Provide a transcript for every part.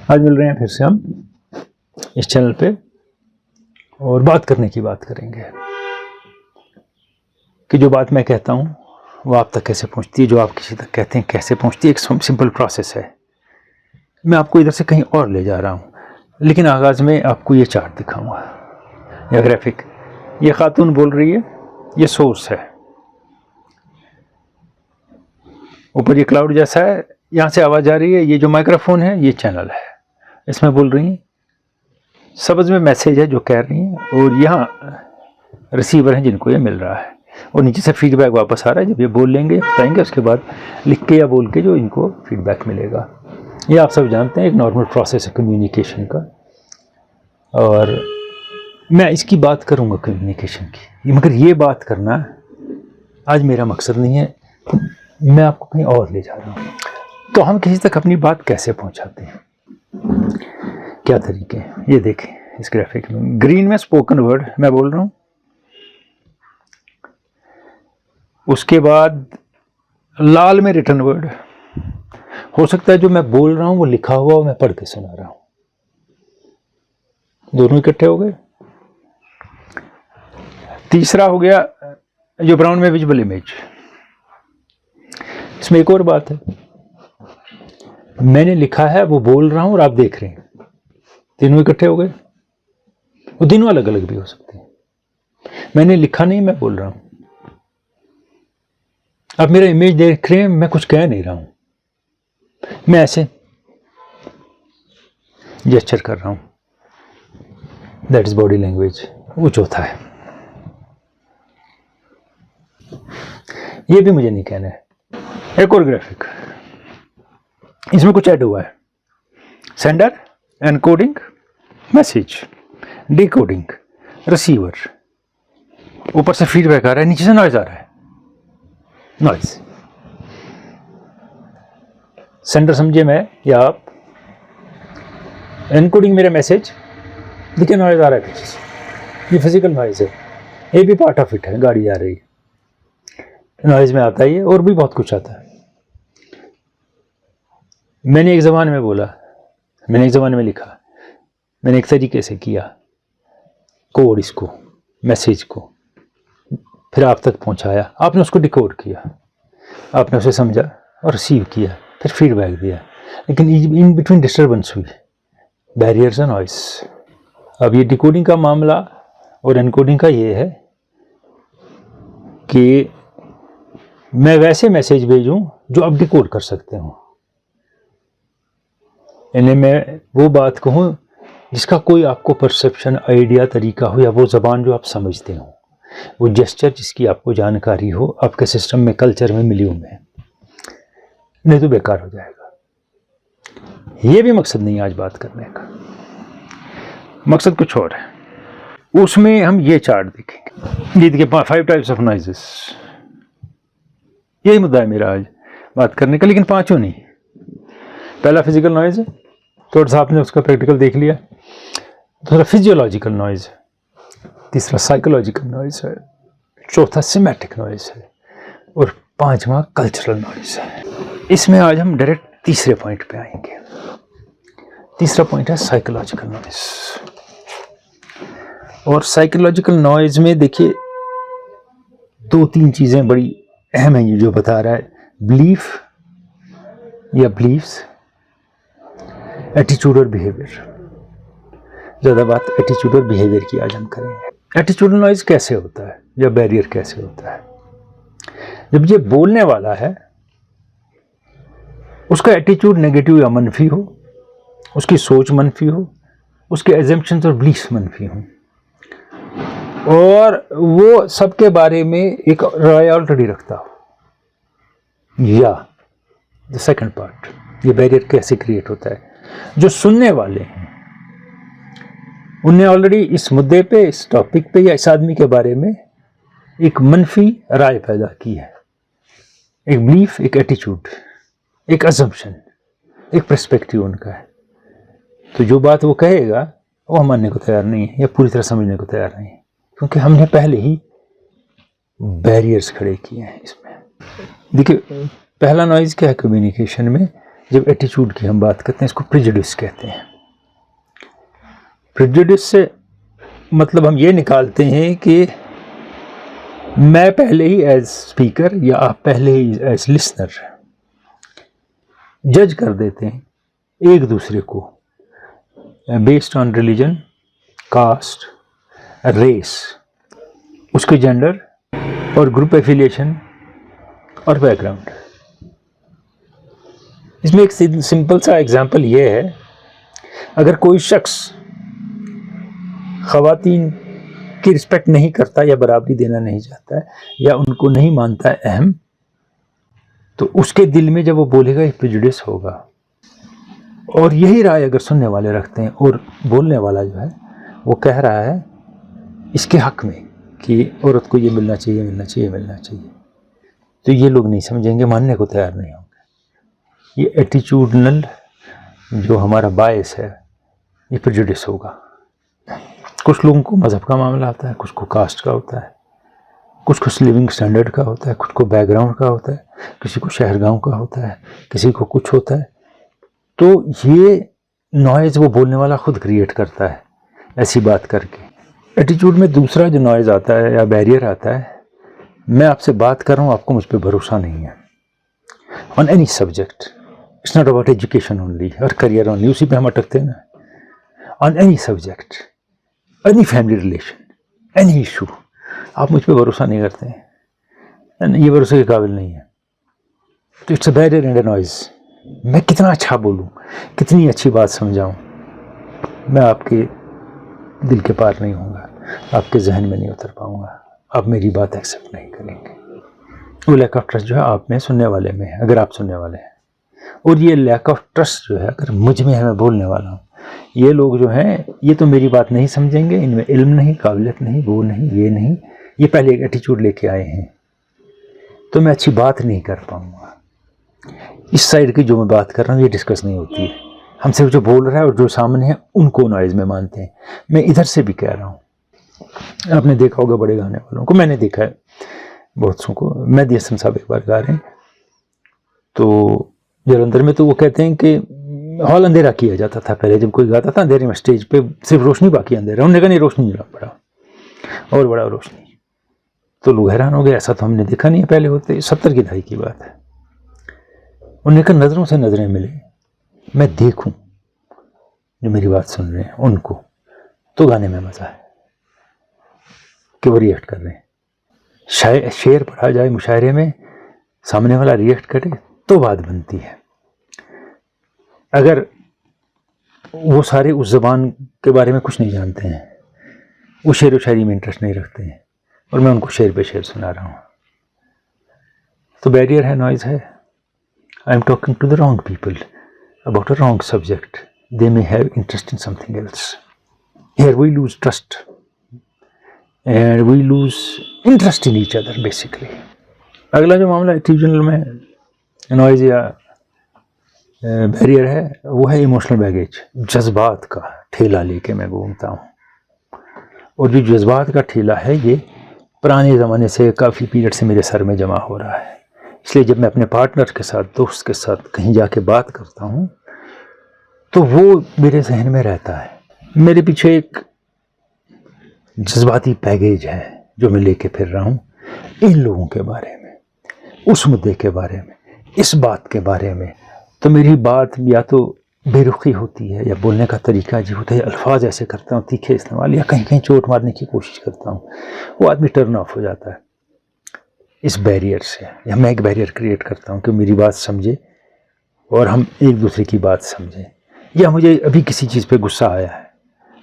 آج مل رہے ہیں پھر سے ہم اس چینل پہ اور بات کرنے کی بات کریں گے کہ جو بات میں کہتا ہوں وہ آپ تک کیسے پہنچتی ہے، جو آپ کسی تک کہتے ہیں کیسے پہنچتی ہے۔ ایک سمپل پروسیس ہے، میں آپ کو ادھر سے کہیں اور لے جا رہا ہوں، لیکن آغاز میں آپ کو یہ چارٹ دکھاؤں گا یا گرافک۔ یہ خاتون بول رہی ہے، یہ سورس ہے، اوپر یہ کلاؤڈ جیسا ہے، یہاں سے آواز آ رہی ہے۔ یہ جو مائکرو فون ہے یہ چینل ہے، اس میں بول رہی ہیں، سبز میں میسیج ہے جو کہہ رہی ہیں، اور یہاں ریسیور ہیں جن کو یہ مل رہا ہے، اور نیچے سے فیڈ بیک واپس آ رہا ہے۔ جب یہ بول لیں گے بتائیں گے، اس کے بعد لکھ کے یا بول کے جو ان کو فیڈ بیک ملے گا۔ یہ آپ سب جانتے ہیں ایک نارمل پروسیس ہے کمیونیکیشن کا، اور میں اس کی بات کروں گا کمیونیکیشن کی، مگر یہ بات کرنا آج میرا مقصد نہیں ہے، میں آپ کو کہیں اور لے جا رہا ہوں۔ تو ہم کسی تک اپنی بات کیسے پہنچاتے ہیں، کیا طریقے ہیں، یہ دیکھیں اس گرافک میں۔ گرین میں اسپوکن ورڈ میں بول رہا ہوں، اس کے بعد لال میں ریٹن ورڈ، ہو سکتا ہے جو میں بول رہا ہوں وہ لکھا ہوا میں پڑھ کے سنا رہا ہوں، دونوں اکٹھے ہو گئے۔ تیسرا ہو گیا جو براؤن میں ویژبل امیج۔ اس میں ایک اور بات ہے، میں نے لکھا ہے وہ بول رہا ہوں اور آپ دیکھ رہے ہیں، تینوں اکٹھے ہو گئے۔ وہ تینوں الگ الگ بھی ہو سکتے ہیں، میں نے لکھا نہیں، میں بول رہا ہوں، آپ میرا امیج دیکھ رہے ہیں، میں کچھ کہہ نہیں رہا ہوں، میں ایسے جیسچر کر رہا ہوں، دیٹ از باڈی لینگویج۔ وہ چوتھا ہے، یہ بھی مجھے نہیں کہنا ہے۔ ایک اور گرافک، اس میں کچھ ایڈ ہوا ہے، sender, encoding, message, D coding, receiver, اوپر سے فیڈ بیک آ رہا ہے، نیچے سے نوائز آ رہا ہے، نوائز۔ سینڈر سمجھے میں یا آپ، انکوڈنگ میرا میسیج، دیکھیں نوائز آ رہا ہے پیچھے سے، یہ فزیکل نوائز ہے، یہ بھی پارٹ آف اٹ ہے، گاڑی آ رہی ہے، نوائز میں آتا ہی ہے، اور بھی بہت کچھ آتا ہے۔ میں نے ایک زبان میں بولا، میں نے ایک زبان میں لکھا، میں نے ایک طریقے سے کیا کوڈ، اس کو میسیج کو، پھر آپ تک پہنچایا، آپ نے اس کو ڈیکوڈ کیا، آپ نے اسے سمجھا اور ریسیو کیا، پھر فیڈ بیک دیا، لیکن ان بٹوین ڈسٹربنس ہوئی، بیریئرز اینڈ نوائز۔ اب یہ ڈیکوڈنگ کا معاملہ اور انکوڈنگ کا یہ ہے کہ میں ویسے میسیج بھیجوں جو آپ ڈیکوڈ کر سکتے ہوں، یعنی میں وہ بات کہوں جس کا کوئی آپ کو پرسپشن، آئیڈیا، طریقہ ہو، یا وہ زبان جو آپ سمجھتے ہوں، وہ جیسچر جس کی آپ کو جانکاری ہو، آپ کے سسٹم میں، کلچر میں ملی ہوں میں، نہیں تو بیکار ہو جائے گا۔ یہ بھی مقصد نہیں ہے آج بات کرنے کا، مقصد کچھ اور ہے۔ اس میں ہم یہ چارٹ دیکھیں گے، یہ دیکھیں 5 ٹائپس آف نوائزز، یہی مدعا ہے میرا آج بات کرنے کا، لیکن پانچوں نہیں۔ پہلا فزیکل نوائز ہے، تھوڑا سا آپ نے اس کا پریکٹیکل دیکھ لیا۔ دوسرا فزیولوجیکل نوائز ہے، تیسرا سائیکولوجیکل نوائز ہے، چوتھا سیمیٹک نوائز ہے، اور پانچواں کلچرل نوائز ہے۔ اس میں آج ہم ڈائریکٹ تیسرے پوائنٹ پہ آئیں گے۔ تیسرا پوائنٹ ہے سائیکولوجیکل نوائز، اور سائیکولوجیکل نوائز میں دیکھیے 2-3 چیزیں بڑی اہم ہیں، یہ جو بتا رہا ہے، بلیف یا بلیفز، ایٹیچیوڈ اور بیہیویئر۔ زیادہ بات ایٹیچیوڈ اور بیہیویئر کی آج ہم کریں گے۔ ایٹیچیوڈل نوائز کیسے ہوتا ہے یا بیریئر کیسے ہوتا ہے؟ جب یہ بولنے والا ہے اس کا ایٹیچیوڈ نیگیٹو یا منفی ہو، اس کی سوچ منفی ہو، اس کے ایزمپشنز اور بلیفز منفی ہوں، اور وہ سب کے بارے میں ایک رائے آلریڈی رکھتا ہو، یا سیکنڈ پارٹ، یہ بیریئر کیسے کریٹ ہوتا ہے؟ جو سننے والے ہیں انہیں آلریڈی اس مدعے پہ، اس ٹاپک پہ، یا اس آدمی کے بارے میں ایک منفی رائے پیدا کی ہے، ایک بلیف، ایک ایٹیچیوڈ، ایک اسمپشن، ایک پرسپیکٹیو ان کا ہے۔ تو جو بات وہ کہے گا وہ ہم ماننے کو تیار نہیں ہے، یا پوری طرح سمجھنے کو تیار نہیں ہے، کیونکہ ہم نے پہلے ہی بیریئرز کھڑے کیے ہیں اس میں۔ دیکھیے پہلا نوائز کیا ہے کمیونیکیشن میں؟ جب ایٹیچیوڈ کی ہم بات کرتے ہیں اس کو پریجوڈس کہتے ہیں. پریجوڈس سے مطلب ہم یہ نکالتے ہیں کہ میں پہلے ہی ایز اسپیکر یا آپ پہلے ہی ایز لسنر جج کر دیتے ہیں ایک دوسرے کو based on religion, caste, race, اس کے جینڈر اور گروپ ایفیلیشن اور بیک گراؤنڈ. اس میں ایک سمپل سا ایگزامپل یہ ہے, اگر کوئی شخص خواتین کی رسپیکٹ نہیں کرتا یا برابری دینا نہیں چاہتا ہے یا ان کو نہیں مانتا ہے اہم, تو اس کے دل میں جب وہ بولے گا ایک پریجوڈس ہوگا. اور یہی رائے اگر سننے والے رکھتے ہیں اور بولنے والا جو ہے وہ کہہ رہا ہے اس کے حق میں کہ عورت کو یہ ملنا چاہیے, ملنا چاہیے, ملنا چاہیے, تو یہ لوگ نہیں سمجھیں گے, ماننے کو تیار نہیں ہوں گے. یہ ایٹیچیوڈنل جو ہمارا باعث ہے یہ پریجوڈس ہوگا. کچھ لوگوں کو مذہب کا معاملہ آتا ہے, کچھ کو کاسٹ کا ہوتا ہے, کچھ کو لیونگ سٹینڈرڈ کا ہوتا ہے, کچھ کو بیک گراؤنڈ کا ہوتا ہے, کسی کو شہر گاؤں کا ہوتا ہے, کسی کو کچھ ہوتا ہے. تو یہ نوائز وہ بولنے والا خود کریٹ کرتا ہے ایسی بات کر کے. ایٹیچیوڈ میں دوسرا جو نوائز آتا ہے یا بیریئر آتا ہے, میں آپ سے بات کر رہا ہوں, آپ کو مجھ پہ بھروسہ نہیں ہے on any subject. It's not about education only اور کریئر اونلی, اسی پہ ہم اٹکتے ہیں نا. On any subject, any family relation, any issue, آپ مجھ پہ بھروسہ نہیں کرتے ہیں, یہ بھروسے کے قابل نہیں ہے. تو it's a barrier and a noise. میں کتنا اچھا بولوں, کتنی اچھی بات سمجھاؤں, میں آپ کے دل کے پار نہیں ہوں گا, آپ کے ذہن میں نہیں اتر پاؤں گا, آپ میری بات ایکسیپٹ نہیں کریں گے. وہ لیک آف ٹرسٹ جو ہے آپ میں, سننے والے میں ہے, اگر آپ سننے والے ہیں. اور یہ لیک آف ٹرسٹ جو ہے اگر مجھ میں ہے, میں بولنے والا ہوں, یہ لوگ جو ہیں یہ تو میری بات نہیں سمجھیں گے, ان میں علم نہیں, قابلیت نہیں, وہ نہیں, یہ نہیں, یہ پہلے ایک ایٹیچیوڈ لے کے آئے ہیں, تو میں اچھی بات نہیں کر پاؤں گا. اس سائڈ کی جو میں بات کر رہا ہوں یہ ڈسکس نہیں ہوتی ہے. ہم صرف جو بول رہا ہے اور جو سامنے ہے ان کو نوائز میں مانتے ہیں. میں ادھر سے بھی کہہ رہا ہوں, آپ نے دیکھا ہوگا بڑے گانے والوں کو, میں نے دیکھا ہے بہت سو کو. مہدی حسن صاحب ایک بار گا رہے ہیں تو جلندھر میں, تو وہ کہتے ہیں کہ ہال اندھیرا کیا جاتا تھا پہلے, جب کوئی گاتا تھا اندھیرے میں اسٹیج پہ صرف روشنی, باقی اندھیرا. انہوں نے کہا نہیں, روشنی جلا پڑا اور بڑا روشنی. تو لوگ حیران ہو گئے, ایسا تو ہم نے دیکھا نہیں ہے پہلے ہوتے. 70 کی دہائی کی بات ہے. انہوں نے کہا نظروں سے نظریں ملے, میں دیکھوں جو میری بات سن رہے ہیں ان کو, تو گانے میں مزہ ہے کہ وہ ریئیکٹ کر رہے ہیں. شعر پڑھا جائے مشاعرے میں, سامنے والا ریئیکٹ کرے تو بات بنتی ہے. اگر وہ سارے اس زبان کے بارے میں کچھ نہیں جانتے ہیں, وہ شعر و شاعری میں انٹرسٹ نہیں رکھتے ہیں, اور میں ان کو شعر پہ شعر سنا رہا ہوں, تو بیریئر ہے, نوائز ہے. I am talking to the wrong people about a wrong subject. They may have interest in something else. Here we lose trust and we lose interest in each other basically. اگلا جو معاملہ attitudinal میں noise یا barrier ہے وہ ہے emotional baggage. جذبات کا ٹھیلا لے کے میں گھومتا ہوں, اور جو جذبات کا ٹھیلا ہے یہ پرانے زمانے سے, کافی پیریڈ سے میرے سر میں جمع ہو رہا ہے. اس لیے جب میں اپنے پارٹنر کے ساتھ, دوست کے ساتھ کہیں جا کے بات کرتا ہوں تو وہ میرے ذہن میں رہتا ہے. میرے پیچھے ایک جذباتی پیگیج ہے جو میں لے کے پھر رہا ہوں ان لوگوں کے بارے میں, اس مدعے کے بارے میں, اس بات کے بارے میں. تو میری بات یا تو بے رخی ہوتی ہے یا بولنے کا طریقہ جو ہوتا ہے, الفاظ ایسے کرتا ہوں تیکھے استعمال, یا کہیں کہیں چوٹ مارنے کی کوشش کرتا ہوں, وہ آدمی ٹرن آف ہو جاتا ہے اس بیریئر سے. یا میں ایک بیریئر کریٹ کرتا ہوں کہ میری بات سمجھے اور ہم ایک دوسرے کی بات سمجھیں. یا مجھے ابھی کسی چیز پہ غصہ آیا ہے,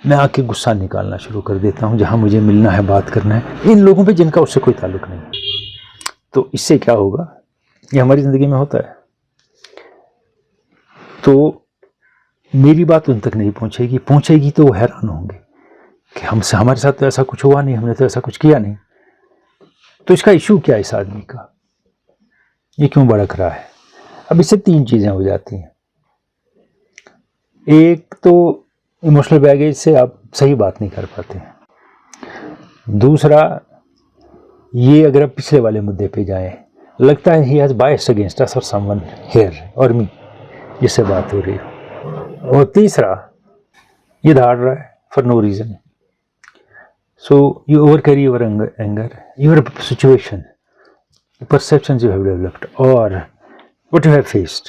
میں آ کے غصہ نکالنا شروع کر دیتا ہوں جہاں مجھے ملنا ہے, بات کرنا ہے, ان لوگوں پہ جن کا اس سے کوئی تعلق نہیں ہے. تو اس سے کیا ہوگا, یہ ہماری زندگی میں ہوتا ہے. تو میری بات ان تک نہیں پہنچے گی تو وہ حیران ہوں گے کہ ہمارے ساتھ تو ایسا کچھ ہوا نہیں, ہم نے تو ایسا کچھ کیا نہیں. تو اس کا ایشو کیا ہے اس آدمی کا, یہ کیوں بھڑک رہا ہے؟ اب اس سے 3 چیزیں ہو جاتی ہیں. ایک تو ایموشنل بیگیج سے آپ صحیح بات نہیں کر پاتے ہیں. دوسرا یہ, اگر آپ پچھلے والے مدعے پہ جائیں, لگتا ہے he has biased against us or someone here or me, جس سے بات ہو رہی ہو. اور تیسرا یہ دھاڑ رہا ہے for no reason. So you over carry your anger, your situation, perceptions you have developed or what you have faced.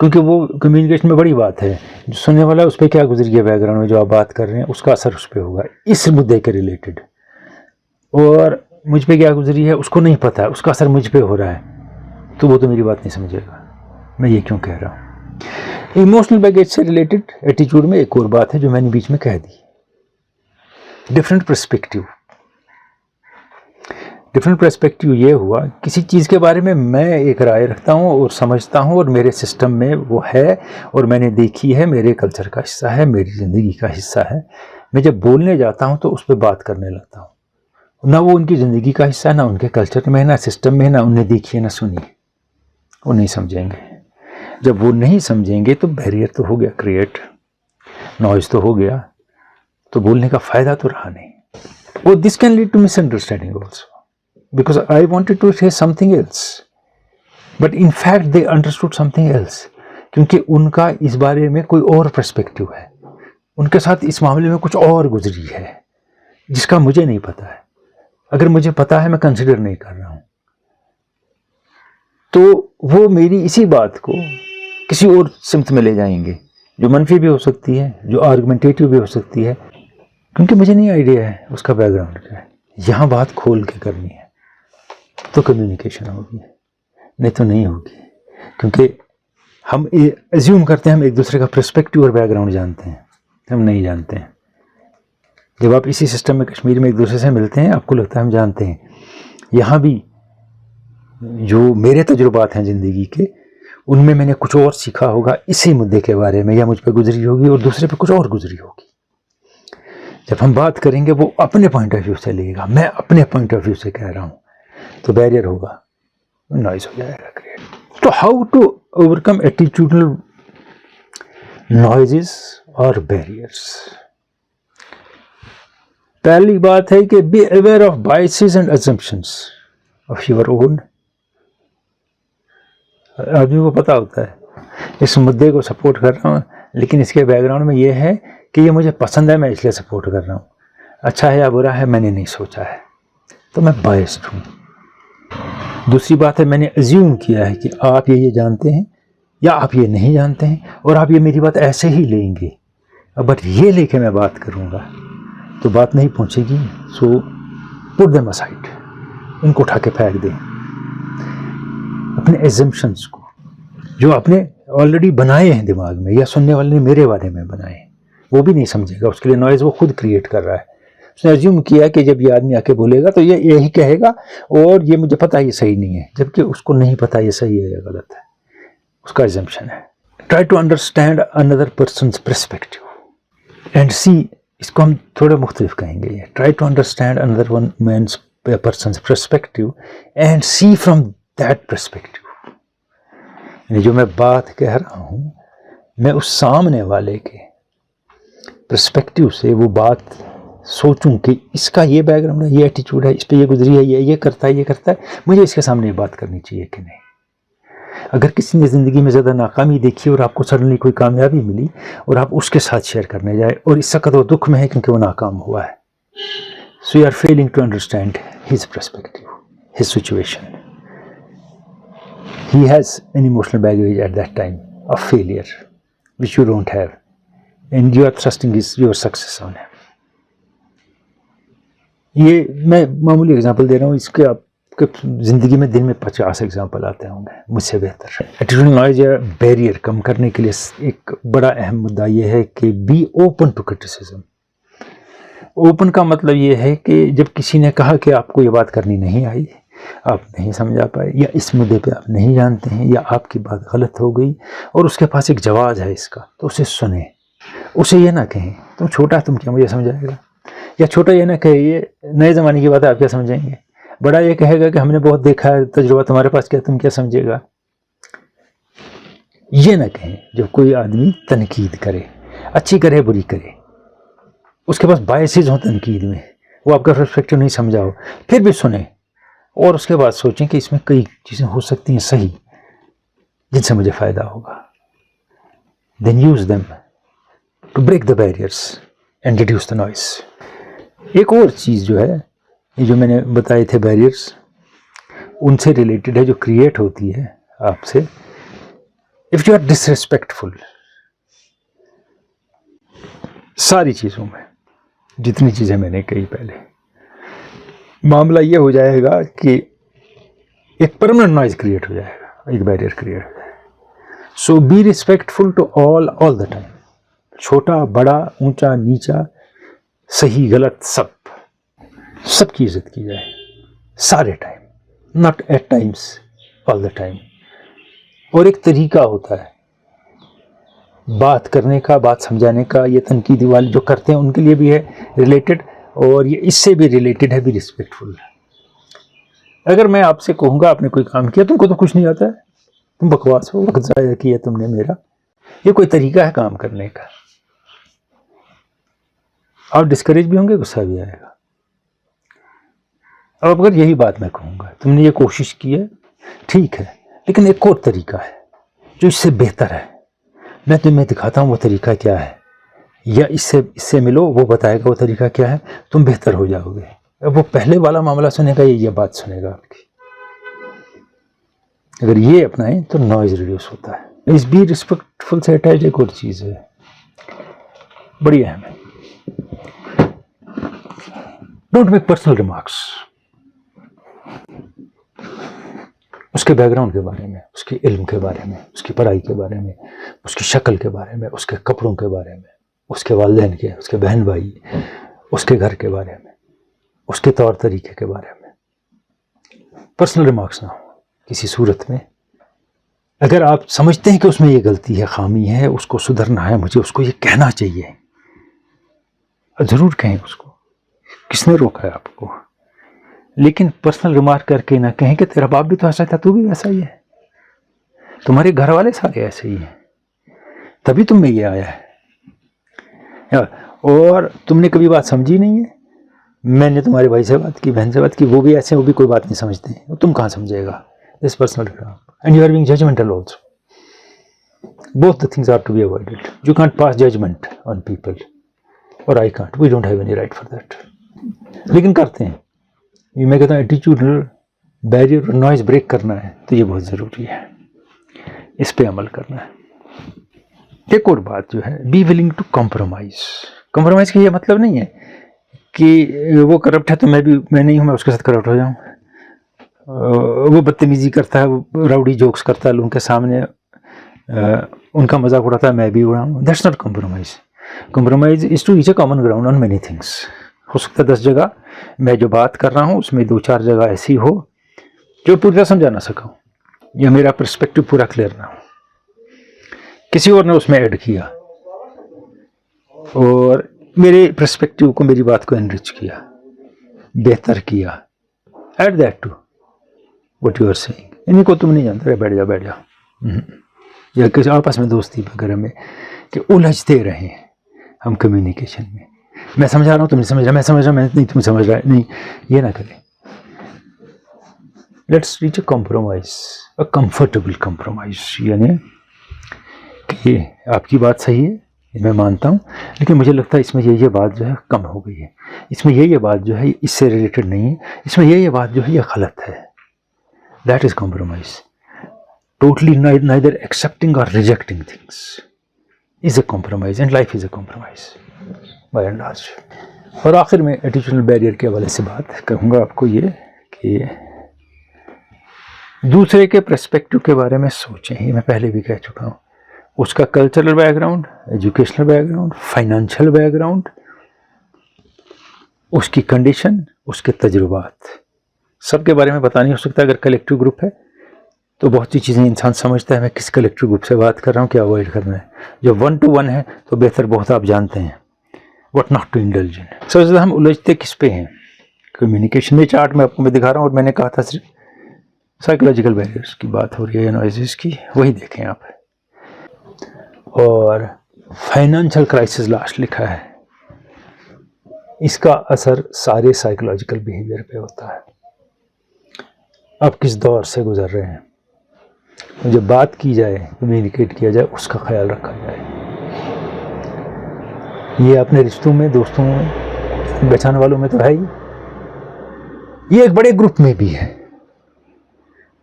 کیونکہ وہ کمیونیکیشن میں بڑی بات ہے, جو سننے والا اس پہ کیا گزری ہے بیک گراؤنڈ میں جو آپ بات کر رہے ہیں, اس کا اثر اس پہ ہوگا اس مدعے کے ریلیٹڈ. اور مجھ پہ کیا گزری ہے اس کو نہیں پتہ, اس کا اثر مجھ پہ ہو رہا ہے, تو وہ تو میری بات نہیں سمجھے گا میں یہ کیوں کہہ رہا ہوں. ایموشنل بیگیج سے ریلیٹڈ ایٹیچیوڈ میں ایک اور بات ہے جو میں نے بیچ میں کہہ دی, ڈفرینٹ پرسپیکٹیو. ڈفرینٹ پرسپیکٹیو یہ ہوا کسی چیز کے بارے میں ایک رائے رکھتا ہوں اور سمجھتا ہوں اور میرے سسٹم میں وہ ہے اور میں نے دیکھی ہے, میرے کلچر کا حصہ ہے, میری زندگی کا حصہ ہے. میں جب بولنے جاتا ہوں تو اس پہ بات کرنے لگتا ہوں, نہ وہ ان کی زندگی کا حصہ, نہ ان کے کلچر میں, نہ سسٹم میں, نہ انہیں دیکھی ہے نہ سنی. وہ نہیں سمجھیں گے. جب وہ نہیں سمجھیں گے تو بیریئر تو ہو گیا کریٹ, نوائز تو ہو گیا, تو بولنے کا فائدہ تو رہا نہیں. اور this can lead to misunderstanding also, because I wanted to say something else, but in fact they understood something else, کیونکہ ان کا اس بارے میں کوئی اور پرسپیکٹیو ہے, ان کے ساتھ اس معاملے میں کچھ اور گزری ہے جس کا مجھے نہیں پتا ہے. اگر مجھے پتا ہے میں کنسیڈر نہیں کر رہا ہوں, تو وہ میری اسی بات کو کسی اور سمت میں لے جائیں گے جو منفی بھی ہو سکتی ہے, جو آرگومنٹیٹیو بھی ہو سکتی ہے, کیونکہ مجھے نہیں آئیڈیا ہے اس کا بیک گراؤنڈ کیا ہے. یہاں بات کھول کے کرنی ہے تو کمیونیکیشن ہوگی, نہیں تو نہیں ہوگی. کیونکہ ہم ایزیوم کرتے ہیں ہم ایک دوسرے کا پرسپیکٹیو اور بیک گراؤنڈ جانتے ہیں, ہم نہیں جانتے ہیں. جب آپ اسی سسٹم میں کشمیر میں ایک دوسرے سے ملتے ہیں آپ کو لگتا ہے ہم جانتے ہیں. یہاں بھی جو میرے تجربات ہیں زندگی کے, ان میں نے کچھ اور سیکھا ہوگا اسی مدعے کے بارے میں, یا مجھ پہ گزری ہوگی اور دوسرے پہ کچھ اور گزری ہوگی. جب ہم بات کریں گے وہ اپنے پوائنٹ آف ویو سے لے گا, میں اپنے پوائنٹ آف ویو سے کہہ رہا ہوں, تو بیریئر ہوگا, نوائز ہو جائے گا کریٹ. تو how to overcome attitudinal noises اور بیریئرس. پہلی بات ہے کہ be aware of biases and assumptions of your own. آدمی کو پتا ہوتا ہے اس مدعے کو سپورٹ کر رہا ہوں, لیکن اس کے بیک گراؤنڈ میں یہ ہے کہ یہ مجھے پسند ہے, میں اس لیے سپورٹ کر رہا ہوں. اچھا ہے یا برا ہے میں نے نہیں سوچا ہے, تو میں بائسڈ ہوں. دوسری بات ہے میں نے ایزیوم کیا ہے کہ آپ یہ جانتے ہیں یا آپ یہ نہیں جانتے ہیں, اور آپ یہ میری بات ایسے ہی لیں گے, بٹ یہ لے کے میں بات کروں گا تو بات نہیں پہنچے گی. سو پٹ دیم اسائڈ, ان کو اٹھا کے پھینک دیں. اپنے ایزمپشنس کو جو آپ نے آلریڈی بنائے ہیں دماغ میں, یا سننے والے نے میرے بارے میں بنائے ہیں, وہ بھی نہیں سمجھے گا. اس کے لیے نوائز وہ خود کریٹ کر رہا ہے. اس نے ایزیوم کیا کہ جب یہ آدمی آ کے بولے گا تو یہ یہی کہے گا, اور یہ مجھے پتا یہ صحیح نہیں ہے, جبکہ اس کو نہیں پتا یہ صحیح ہے یا غلط ہے. اس کا ایزمپشن ہے. Try to understand other person's perspective and see. اس کو ہم تھوڑا مختلف کہیں گے. Try to understand other one man's person's perspective and see from that perspective. یعنی جو میں بات کہہ رہا ہوں, میں اس سامنے والے کے پرسپیکٹیو سے وہ بات سوچوں کہ اس کا یہ بیک گراؤنڈ ہے, یہ ایٹیچیوڈ ہے, اس پہ یہ گزری ہے, یہ کرتا ہے, یہ کرتا ہے, مجھے اس کے سامنے یہ بات کرنی چاہیے کہ نہیں. اگر کسی نے زندگی میں زیادہ ناکامی دیکھی اور آپ کو سڈنلی کوئی کامیابی ملی اور آپ اس کے ساتھ شیئر کرنے جائے, اور اس وقت وہ دکھ میں ہے کیونکہ وہ ناکام ہوا ہے, so you are failing to understand his perspective, his situation. He has an emotional baggage at that time of failure, which you don't have, and you are trusting your success on him. یہ میں معمولی example دے رہا ہوں, اس کے آپ کے زندگی میں دن میں 50 اگزامپل آتے ہوں گے مجھ سے بہتر. ایٹیٹیوڈ نوائز یا بیریئر کم کرنے کے لیے ایک بڑا اہم مدعا یہ ہے کہ be open to criticism. Open کا مطلب یہ ہے کہ جب کسی نے کہا کہ آپ کو یہ بات کرنی نہیں آئی, آپ نہیں سمجھا پائے, یا اس مدعے پہ آپ نہیں جانتے ہیں, یا آپ کی بات غلط ہو گئی اور اس کے پاس ایک جواز ہے اس کا, تو اسے سنیں. اسے یہ نہ کہیں تم چھوٹا, تم کیا مجھے سمجھائے گا, یا چھوٹا یہ نہ کہے یہ نئے زمانے کی بات ہے آپ کیا سمجھیں گے. بڑا یہ کہے گا کہ ہم نے بہت دیکھا ہے, تجربہ تمہارے پاس کیا, تم کیا سمجھے گا. یہ نہ کہیں جب کوئی آدمی تنقید کرے, اچھی کرے بری کرے, اس کے پاس بائسز ہوں تنقید میں, وہ آپ کا پرسپیکٹیو نہیں سمجھا ہو, پھر بھی سنیں اور اس کے بعد سوچیں کہ اس میں کئی چیزیں ہو سکتی ہیں صحیح جن سے مجھے فائدہ ہوگا. then use them to break the barriers and reduce the noise. ایک اور چیز جو ہے یہ جو میں نے بتائے تھے بیریئرس ان سے ریلیٹڈ ہے جو کریٹ ہوتی ہے آپ سے. اف یو آر ڈسریسپیکٹفل ساری چیزوں میں جتنی چیزیں میں نے کہی پہلے, معاملہ یہ ہو جائے گا کہ ایک پرماننٹ نوائز کریٹ ہو جائے گا, ایک بیریئر کریٹ ہو جائے گا. So be respectful to all the time, چھوٹا بڑا اونچا نیچا صحیح غلط سب کی عزت کی جائے سارے time, not at times all the time. اور ایک طریقہ ہوتا ہے بات کرنے کا, بات سمجھانے کا, یہ تنقیدی والے جو کرتے ہیں ان کے لیے بھی ہے ریلیٹڈ, اور یہ اس سے بھی ریلیٹڈ ہے, بھی ریسپیکٹفل. اگر میں آپ سے کہوں گا آپ نے کوئی کام کیا, تم کو تو کچھ نہیں آتا ہے, تم بکواس ہو, وقت ضائع کیا تم نے میرا, یہ کوئی طریقہ ہے کام کرنے کا. آپ ڈسکریج بھی ہوں گے, غصہ بھی آئے گا. اب اگر یہی بات میں کہوں گا تم نے یہ کوشش کی ہے ٹھیک ہے, لیکن ایک اور طریقہ ہے جو اس سے بہتر ہے, میں تمہیں دکھاتا ہوں وہ طریقہ کیا ہے, یا اس سے ملو, وہ بتائے گا وہ طریقہ کیا ہے, تم بہتر ہو جاؤ گے. اب وہ پہلے والا معاملہ سنے گا, یہ بات سنے گا آپ کی. اگر یہ اپنائیں تو نوائز ریڈیوس ہوتا ہے. اس بی ریسپیکٹفل سے اٹیچ ایک اور چیز ہے بڑی اہم ہے. Don't make personal remarks. اس کے بیک گراؤنڈ کے بارے میں, اس کے علم کے بارے میں, اس کی پڑھائی کے بارے میں, اس کی شکل کے بارے میں, اس کے کپڑوں کے بارے میں, اس کے والدین کے, اس کے بہن بھائی, اس کے گھر کے بارے میں, اس کے طور طریقے کے بارے میں پرسنل ریمارکس نہ ہو کسی صورت میں. اگر آپ سمجھتے ہیں کہ اس میں یہ غلطی ہے, خامی ہے, اس کو سدھرنا ہے, مجھے اس کو یہ کہنا چاہیے, ضرور کہیں اس کو, کس نے روکا ہے آپ کو. لیکن پرسنل ریمارک کر کے نہ کہیں کہ تیرا باپ بھی تو ایسا تھا, تو بھی ویسا ہی ہے, تمہارے گھر والے سارے ایسے ہی ہیں, تبھی تم میں یہ آیا ہے, اور تم نے کبھی بات سمجھی نہیں ہے. میں نے تمہارے بھائی سے بات کی, بہن سے بات کی, وہ بھی ایسے ہیں, وہ بھی کوئی بات نہیں سمجھتے ہیں, تم کہاں سمجھے گا. This personal remark. And you are being judgmental also. Both the things are to be avoided. You can't pass judgment on people, اور I can't, we don't have any right for that. لیکن کرتے ہیں. یہ میں کہتا ہوں attitudinal barrier اور noise break کرنا ہے تو یہ بہت ضروری ہے, اس پہ عمل کرنا ہے. ایک اور بات جو ہے, be willing to compromise. Compromise کا یہ مطلب نہیں ہے کہ وہ کرپٹ ہے تو میں نہیں ہوں, میں اس کے ساتھ کرپٹ ہو جاؤں. وہ بدتمیزی کرتا ہے, وہ راؤڈی جوکس کرتا ہے لوگوں کے سامنے, ان کا مذاق اڑاتا ہے, میں بھی اڑاؤں. That's not compromise. Compromise is to reach a common ground on many things. ہو سکتا ہے 10 جگہ میں جو بات کر رہا ہوں اس میں 2-4 جگہ ایسی ہو جو پوری طرح سمجھا نہ سکا ہوں, یا میرا پرسپیکٹو پورا کلیئر نہ ہو, کسی اور نے اس میں ایڈ کیا اور میرے پرسپیکٹو کو, میری بات کو انرچ کیا, بہتر کیا. Add that to what you are seeing. انہیں کو تم نہیں جانتے, بیٹھ جا. یا کسی آپس میں دوستی وغیرہ میں کہ الجھتے رہیں ہم کمیونیکیشن میں, میں سمجھا رہا ہوں تم نہیں سمجھ رہا, میں سمجھ رہا ہوں میں نہیں تم سمجھ رہا, نہیں, یہ نہ کریں. Let's reach a compromise, a comfortable compromise. یعنی کہ آپ کی بات صحیح ہے, میں مانتا ہوں, لیکن مجھے لگتا ہے اس میں یہ بات جو ہے کم ہو گئی ہے, اس میں یہ بات جو ہے اس سے ریلیٹڈ نہیں ہے, اس میں یہ بات جو ہے یہ غلط ہے. That is compromise. Totally neither accepting or rejecting things is a compromise, and life is a compromise by and large. اور آخر میں ایٹیٹیوڈل بیریئر کے حوالے سے بات کہوں گا آپ کو یہ کہ دوسرے کے پرسپیکٹو کے بارے میں سوچیں. یہ میں پہلے بھی کہہ چکا ہوں. اس کا cultural background, educational background, financial background, اس کی کنڈیشن, اس کے تجربات, سب کے بارے میں پتہ نہیں ہو سکتا. اگر کلیکٹیو گروپ ہے تو بہت سی چیزیں انسان سمجھتا ہے میں کس کلیکٹیو گروپ سے بات کر رہا ہوں, کیا اوائڈ کرنا ہے. جو 1-to-1 ہے تو بہتر بہت آپ جانتے ہیں, what not to indulge in. سب سے زیادہ ہم الجھتے کس پہ ہیں کمیونیکیشن میں. چارٹ میں آپ کو میں دکھا رہا ہوں, اور میں نے کہا تھا صرف سائیکولوجیکل بیریئرس کی بات ہو رہی ہے یا نوائزز کی, وہی دیکھیں آپ. اور فائنانشیل کرائسس لاسٹ لکھا ہے, اس کا اثر سارے سائیکولوجیکل بیہیویئر پہ ہوتا ہے. آپ کس دور سے گزر رہے ہیں, جب بات کی جائے کمیونیکیٹ کیا جائے اس کا خیال رکھا جائے. یہ اپنے رشتوں میں دوستوں میں پہچان والوں میں تو ہے ہی, یہ ایک بڑے گروپ میں بھی ہے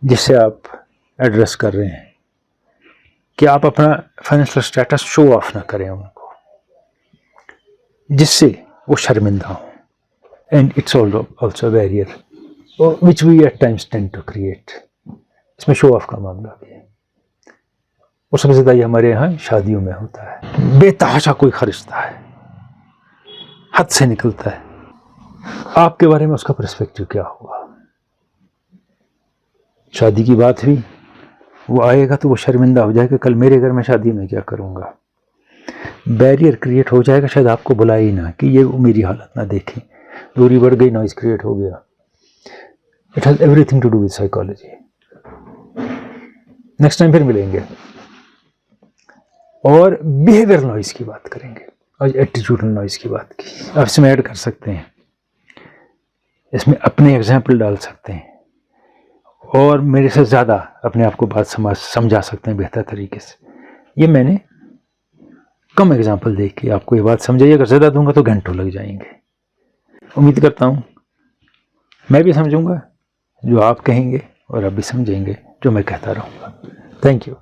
جس سے آپ ایڈریس کر رہے ہیں کہ آپ اپنا فائنینشل اسٹیٹس شو آف نہ کریں ان کو, جس سے وہ شرمندہ ہوں. And it's also barrier which we at times tend to create. اس میں شو آف کا معاملہ بھی ہے, اور سب سے زیادہ یہ ہمارے یہاں شادیوں میں ہوتا ہے. بے تحاشا کوئی خرچتا ہے, حد سے نکلتا ہے. آپ کے بارے میں اس کا پرسپیکٹو کیا ہوگا؟ شادی کی بات ہوئی, وہ آئے گا تو وہ شرمندہ ہو جائے گا کل میرے گھر میں شادی میں کیا کروں گا. بیریئر کریٹ ہو جائے گا, شاید آپ کو بلائے ہی نہ کہ یہ میری حالت نہ دیکھیں. دوری بڑھ گئی, نوائز کریٹ ہو گیا. It has everything to do with psychology. Next time پھر ملیں گے اور بیہیویئر نوائز کی بات کریں گے اور ایٹیٹیوڈل نوائز کی بات کی. آپ اس میں ایڈ کر سکتے ہیں, اس میں اپنے ایگزامپل ڈال سکتے ہیں اور میرے سے زیادہ اپنے آپ کو بات سمجھا سکتے ہیں بہتر طریقے سے. یہ میں نے کم ایگزامپل دیکھ کے آپ کو یہ بات سمجھائی. اگر زیادہ دوں گا تو گھنٹوں لگ جائیں گے. امید کرتا ہوں میں بھی سمجھوں گا جو آپ کہیں گے اور آپ بھی سمجھیں گے جو میں کہتا رہوں گا. Thank you.